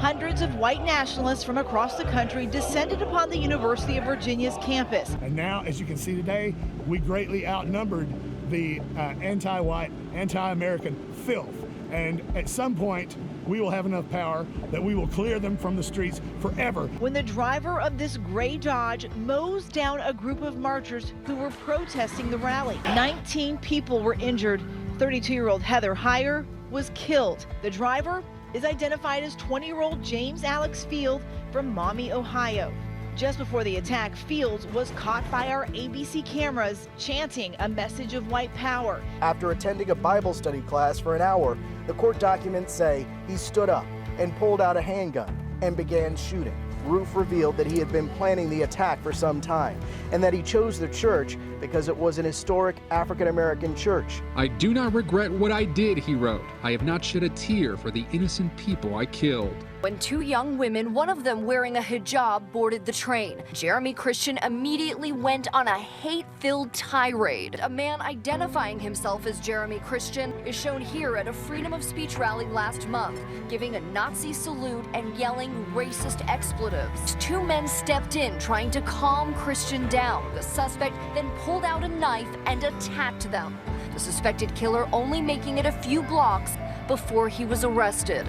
hundreds of white nationalists from across the country descended upon the University of Virginia's campus. And now, as you can see today, we greatly outnumbered the anti-white, anti-American filth. And at some point, we will have enough power that we will clear them from the streets forever. When the driver of this gray Dodge mows down a group of marchers who were protesting the rally. 19 people were injured. 32-year-old Heather Heyer was killed. The driver is identified as 20-year-old James Alex Field from Maumee, Ohio. Just before the attack, Fields was caught by our ABC cameras chanting a message of white power. After attending a Bible study class for an hour, the court documents say he stood up and pulled out a handgun and began shooting. Roof revealed that he had been planning the attack for some time and that he chose the church because it was an historic African-American church. "I do not regret what I did," he wrote. "I have not shed a tear for the innocent people I killed." When two young women, one of them wearing a hijab, boarded the train, Jeremy Christian immediately went on a hate-filled tirade. A man identifying himself as Jeremy Christian is shown here at a freedom of speech rally last month, giving a Nazi salute and yelling racist expletives. Two men stepped in trying to calm Christian down. The suspect then pulled out a knife and attacked them. The suspected killer only making it a few blocks before he was arrested.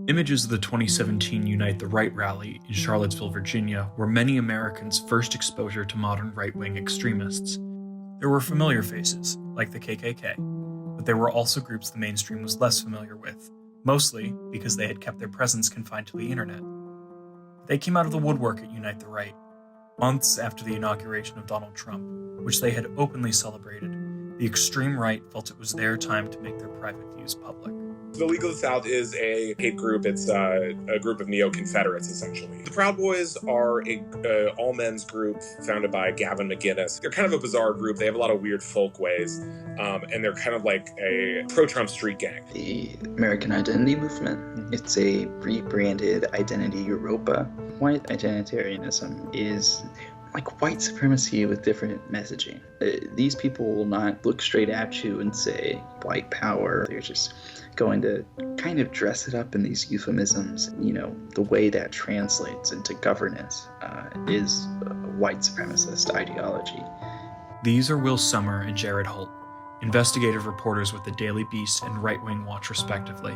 Images of the 2017 Unite the Right rally in Charlottesville, Virginia were many Americans' first exposure to modern right-wing extremists. There were familiar faces, like the KKK, but there were also groups the mainstream was less familiar with, mostly because they had kept their presence confined to the internet. They came out of the woodwork at Unite the Right, months after the inauguration of Donald Trump, which they had openly celebrated. The extreme right felt it was their time to make their private views public. The League of the South is a hate group. It's a group of neo-Confederates, essentially. The Proud Boys are a all-men's group founded by Gavin McInnes. They're kind of a bizarre group. They have a lot of weird folk ways, and they're kind of like a pro-Trump street gang. The American Identity Movement, it's a rebranded Identity Europa. White identitarianism is like white supremacy with different messaging. These people will not look straight at you and say white power. They're just going to kind of dress it up in these euphemisms. You know, the way that translates into governance is a white supremacist ideology. These are Will Sommer and Jared Holt, investigative reporters with the Daily Beast and Right Wing Watch respectively.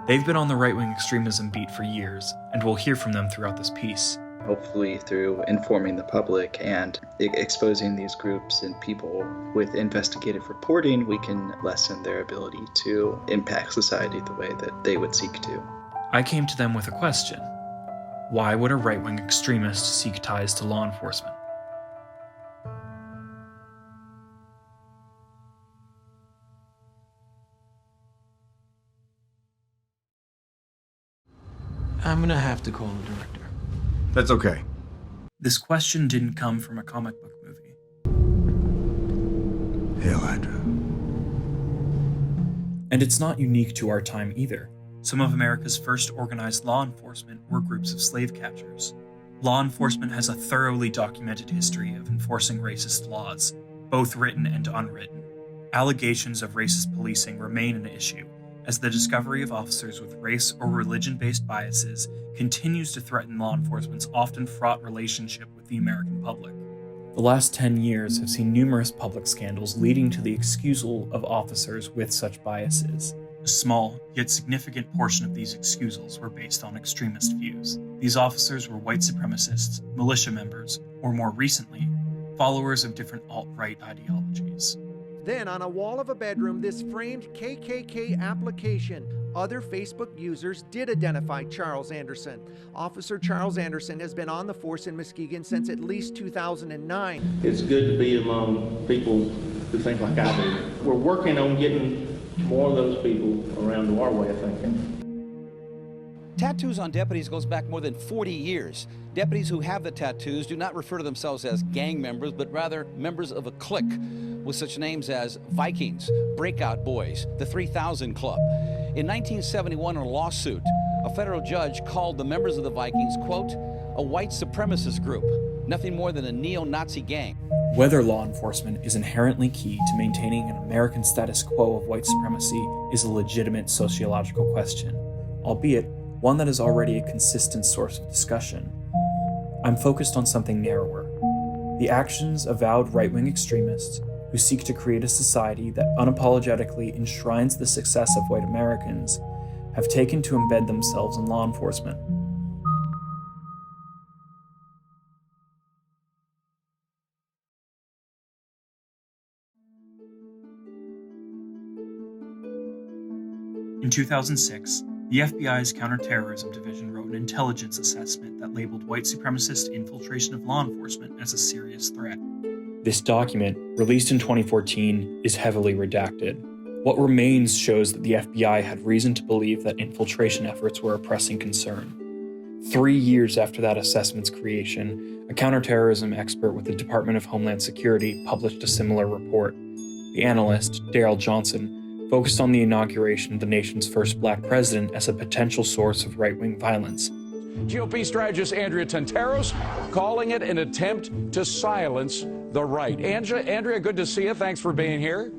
They've been on the right-wing extremism beat for years, and we'll hear from them throughout this piece. Hopefully through informing the public and exposing these groups and people with investigative reporting, we can lessen their ability to impact society the way that they would seek to. I came to them with a question. Why would a right-wing extremist seek ties to law enforcement? I'm gonna have to call the director. That's okay. This question didn't come from a comic book movie. Hail Hydra. And it's not unique to our time either. Some of America's first organized law enforcement were groups of slave catchers. Law enforcement has a thoroughly documented history of enforcing racist laws, both written and unwritten. Allegations of racist policing remain an issue, as the discovery of officers with race or religion-based biases continues to threaten law enforcement's often fraught relationship with the American public. The last 10 years have seen numerous public scandals leading to the excusal of officers with such biases. A small, yet significant portion of these excusals were based on extremist views. These officers were white supremacists, militia members, or more recently, followers of different alt-right ideologies. Then, on a wall of a bedroom, this framed KKK application. Other Facebook users did identify Charles Anderson. Officer Charles Anderson has been on the force in Muskegon since at least 2009. It's good to be among people who think like I do. We're working on getting more of those people around to our way of thinking. Tattoos on deputies goes back more than 40 years. Deputies who have the tattoos do not refer to themselves as gang members, but rather members of a clique, with such names as Vikings, Breakout Boys, the 3000 Club. In 1971, in a lawsuit, a federal judge called the members of the Vikings, quote, a white supremacist group, nothing more than a neo-Nazi gang. Whether law enforcement is inherently key to maintaining an American status quo of white supremacy is a legitimate sociological question, albeit one that is already a consistent source of discussion. I'm focused on something narrower: the actions of avowed right-wing extremists who seek to create a society that unapologetically enshrines the success of white Americans have taken to embed themselves in law enforcement. In 2006, the FBI's Counterterrorism Division wrote an intelligence assessment that labeled white supremacist infiltration of law enforcement as a serious threat. This document, released in 2014, is heavily redacted. What remains shows that the FBI had reason to believe that infiltration efforts were a pressing concern. 3 years after that assessment's creation, a counterterrorism expert with the Department of Homeland Security published a similar report. The analyst, Daryl Johnson, focused on the inauguration of the nation's first black president as a potential source of right-wing violence. GOP strategist Andrea Tantaros calling it an attempt to silence the right. Andrea, good to see you. Thanks for being here.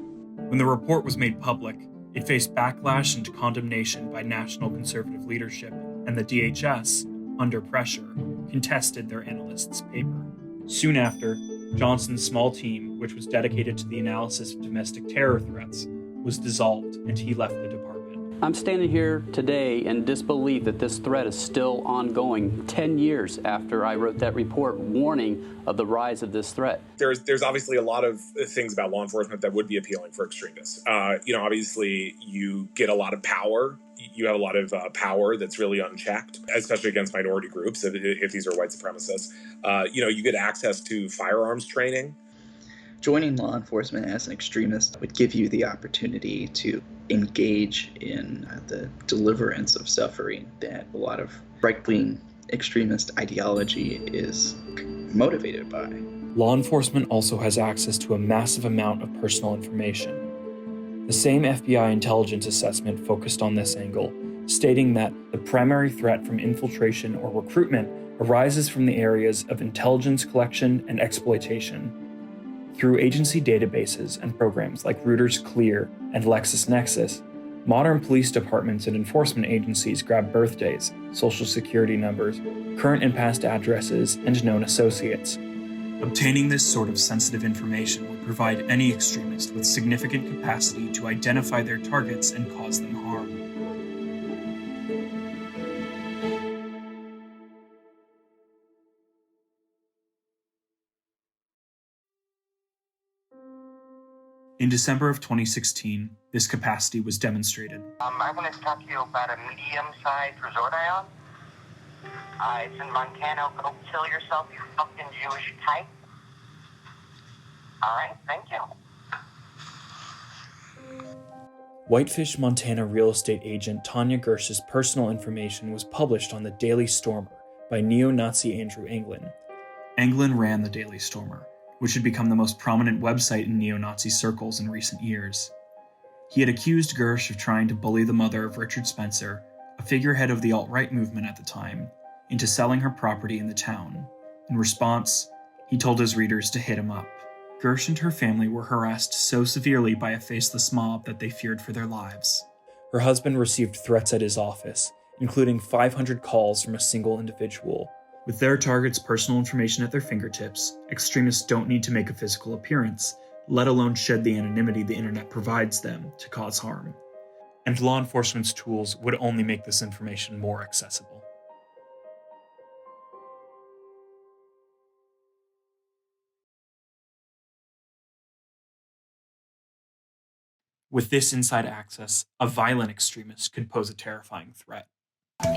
When the report was made public, it faced backlash and condemnation by national conservative leadership, and the DHS, under pressure, contested their analyst's paper. Soon after, Johnson's small team, which was dedicated to the analysis of domestic terror threats, was dissolved, and he left the department. I'm standing here today in disbelief that this threat is still ongoing 10 years after I wrote that report warning of the rise of this threat. There's obviously a lot of things about law enforcement that would be appealing for extremists. Obviously you get a lot of power. You have a lot of power that's really unchecked, especially against minority groups if these are white supremacists. You get access to firearms training. Joining law enforcement as an extremist would give you the opportunity to engage in the deliverance of suffering that a lot of right-wing extremist ideology is motivated by. Law enforcement also has access to a massive amount of personal information. The same FBI intelligence assessment focused on this angle, stating that the primary threat from infiltration or recruitment arises from the areas of intelligence collection and exploitation. Through agency databases and programs like Reuters Clear and LexisNexis, modern police departments and enforcement agencies grab birthdays, social security numbers, current and past addresses, and known associates. Obtaining this sort of sensitive information would provide any extremist with significant capacity to identify their targets and cause them harm. In December of 2016, this capacity was demonstrated. I want to talk to you about a medium-sized resort I own. It's in Montana. Go kill yourself, you fucking Jewish type. All right, thank you. Whitefish, Montana real estate agent Tanya Gersh's personal information was published on the Daily Stormer by neo-Nazi Andrew Anglin. Anglin ran the Daily Stormer, which had become the most prominent website in neo-Nazi circles in recent years. He had accused Gersh of trying to bully the mother of Richard Spencer, a figurehead of the alt-right movement at the time, into selling her property in the town. In response, he told his readers to hit him up. Gersh and her family were harassed so severely by a faceless mob that they feared for their lives. Her husband received threats at his office, including 500 calls from a single individual. With their target's personal information at their fingertips, extremists don't need to make a physical appearance, let alone shed the anonymity the internet provides them to cause harm. And law enforcement's tools would only make this information more accessible. With this inside access, a violent extremist could pose a terrifying threat.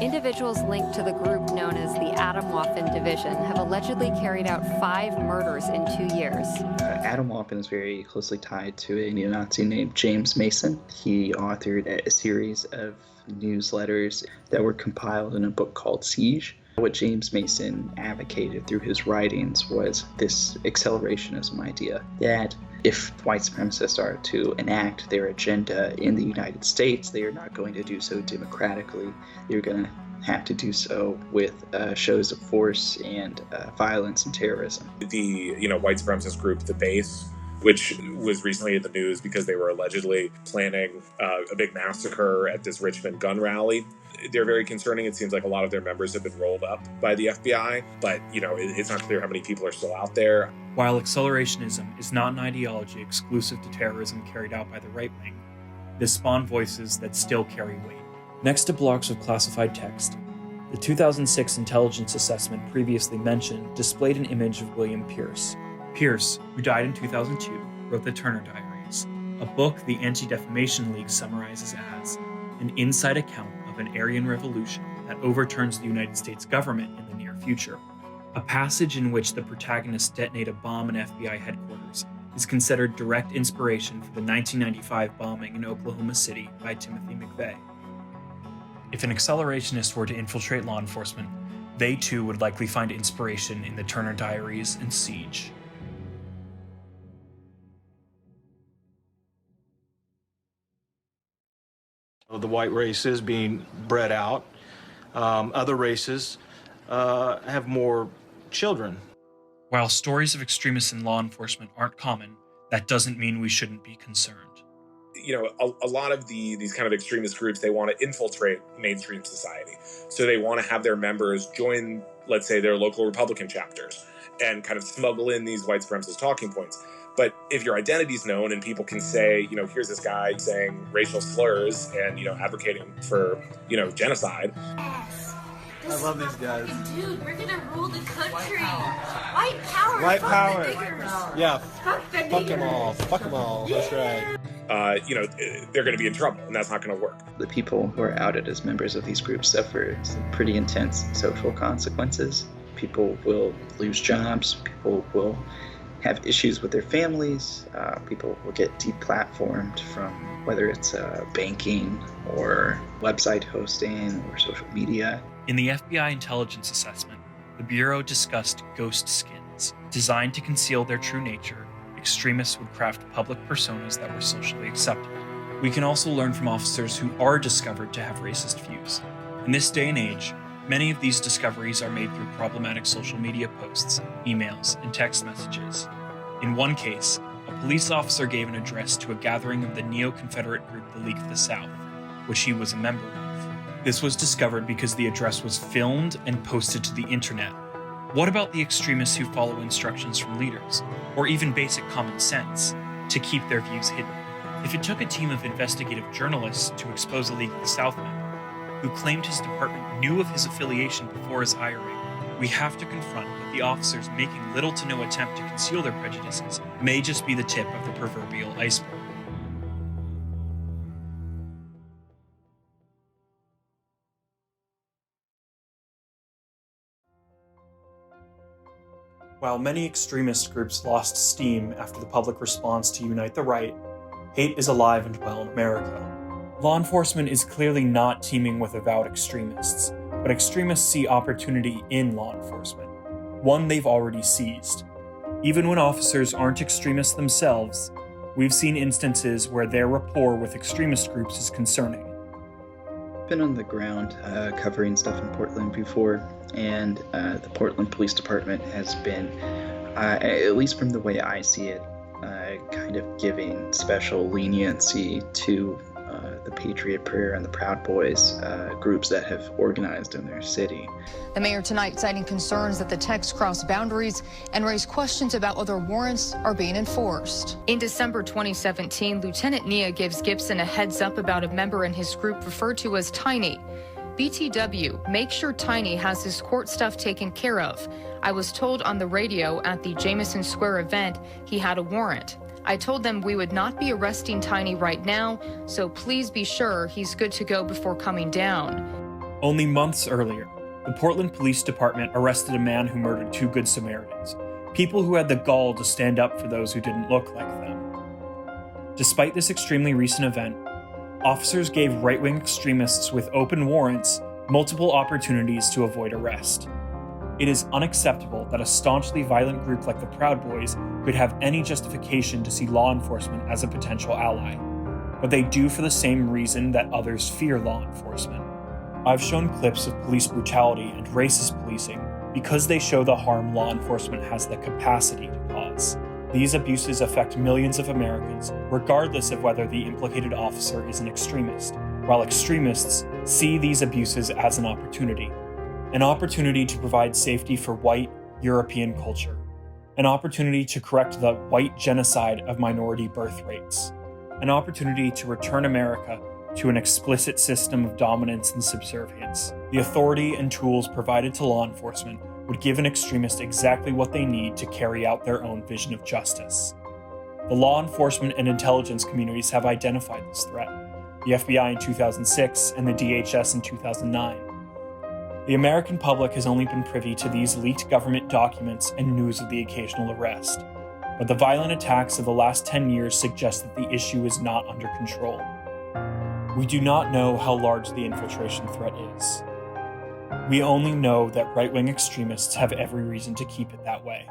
Individuals linked to the group known as the Atomwaffen Division have allegedly carried out 5 murders in 2 years. Atomwaffen is very closely tied to a neo-Nazi named James Mason. He authored a series of newsletters that were compiled in a book called Siege. What James Mason advocated through his writings was this accelerationism idea that if white supremacists are to enact their agenda in the United States, they are not going to do so democratically. They're going to have to do so with shows of force and violence and terrorism. The white supremacist group, the Base, which was recently in the news because they were allegedly planning a big massacre at this Richmond gun rally. They're very concerning. It seems like a lot of their members have been rolled up by the FBI, but it's not clear how many people are still out there. While accelerationism is not an ideology exclusive to terrorism carried out by the right wing, this spawned voices that still carry weight. Next to blocks of classified text, the 2006 intelligence assessment previously mentioned displayed an image of William Pierce. Pierce, who died in 2002, wrote the Turner Diaries, a book the Anti-Defamation League summarizes as an inside account of an Aryan revolution that overturns the United States government in the near future. A passage in which the protagonists detonate a bomb in FBI headquarters is considered direct inspiration for the 1995 bombing in Oklahoma City by Timothy McVeigh. If an accelerationist were to infiltrate law enforcement, they too would likely find inspiration in the Turner Diaries and Siege. The white race is being bred out. Other races have more children. While stories of extremists in law enforcement aren't common, that doesn't mean we shouldn't be concerned. A lot of these kind of extremist groups, they want to infiltrate mainstream society. So they want to have their members join, let's say, their local Republican chapters and kind of smuggle in these white supremacist talking points. But if your identity's known and people can say, here's this guy saying racial slurs and, advocating for, genocide. I love these guys. Dude, we're gonna rule the country. White power. White fuck power. The niggers. Yeah. Fuck the Fuck them niggers. all. Fuck them all. That's right. They're going to be in trouble, and that's not going to work. The people who are outed as members of these groups suffer some pretty intense social consequences. People will lose jobs. People will have issues with their families. People will get deplatformed from whether it's banking or website hosting or social media. In the FBI intelligence assessment, the Bureau discussed ghost skins. Designed to conceal their true nature, extremists would craft public personas that were socially acceptable. We can also learn from officers who are discovered to have racist views. In this day and age, many of these discoveries are made through problematic social media posts, emails, and text messages. In one case, a police officer gave an address to a gathering of the neo-Confederate group the League of the South, which he was a member of. This was discovered because the address was filmed and posted to the internet. What about the extremists who follow instructions from leaders, or even basic common sense, to keep their views hidden? If it took a team of investigative journalists to expose a League of the South member, who claimed his department knew of his affiliation before his hiring, we have to confront that the officers making little to no attempt to conceal their prejudices may just be the tip of the proverbial iceberg. While many extremist groups lost steam after the public response to Unite the Right, hate is alive and well in America. Law enforcement is clearly not teaming with avowed extremists, but extremists see opportunity in law enforcement, one they've already seized. Even when officers aren't extremists themselves, we've seen instances where their rapport with extremist groups is concerning. I've been on the ground covering stuff in Portland before, and the Portland Police Department has been, at least from the way I see it, kind of giving special leniency to the Patriot Prayer and the Proud Boys groups that have organized in their city. The mayor tonight citing concerns that the texts cross boundaries and raise questions about whether warrants are being enforced. In December 2017, Lieutenant Nia gives Gibson a heads up about a member in his group referred to as Tiny. BTW, make sure Tiny has his court stuff taken care of. I was told on the radio at the Jameson Square event he had a warrant. I told them we would not be arresting Tiny right now, so please be sure he's good to go before coming down. Only months earlier, the Portland Police Department arrested a man who murdered 2 Good Samaritans, people who had the gall to stand up for those who didn't look like them. Despite this extremely recent event, officers gave right-wing extremists with open warrants multiple opportunities to avoid arrest. It is unacceptable that a staunchly violent group like the Proud Boys could have any justification to see law enforcement as a potential ally, but they do for the same reason that others fear law enforcement. I've shown clips of police brutality and racist policing because they show the harm law enforcement has the capacity to cause. These abuses affect millions of Americans, regardless of whether the implicated officer is an extremist, while extremists see these abuses as an opportunity to provide safety for white, European culture, an opportunity to correct the white genocide of minority birth rates, an opportunity to return America to an explicit system of dominance and subservience. The authority and tools provided to law enforcement would give an extremist exactly what they need to carry out their own vision of justice. The law enforcement and intelligence communities have identified this threat, the FBI in 2006 and the DHS in 2009. The American public has only been privy to these leaked government documents and news of the occasional arrest, but the violent attacks of the last 10 years suggest that the issue is not under control. We do not know how large the infiltration threat is. We only know that right-wing extremists have every reason to keep it that way.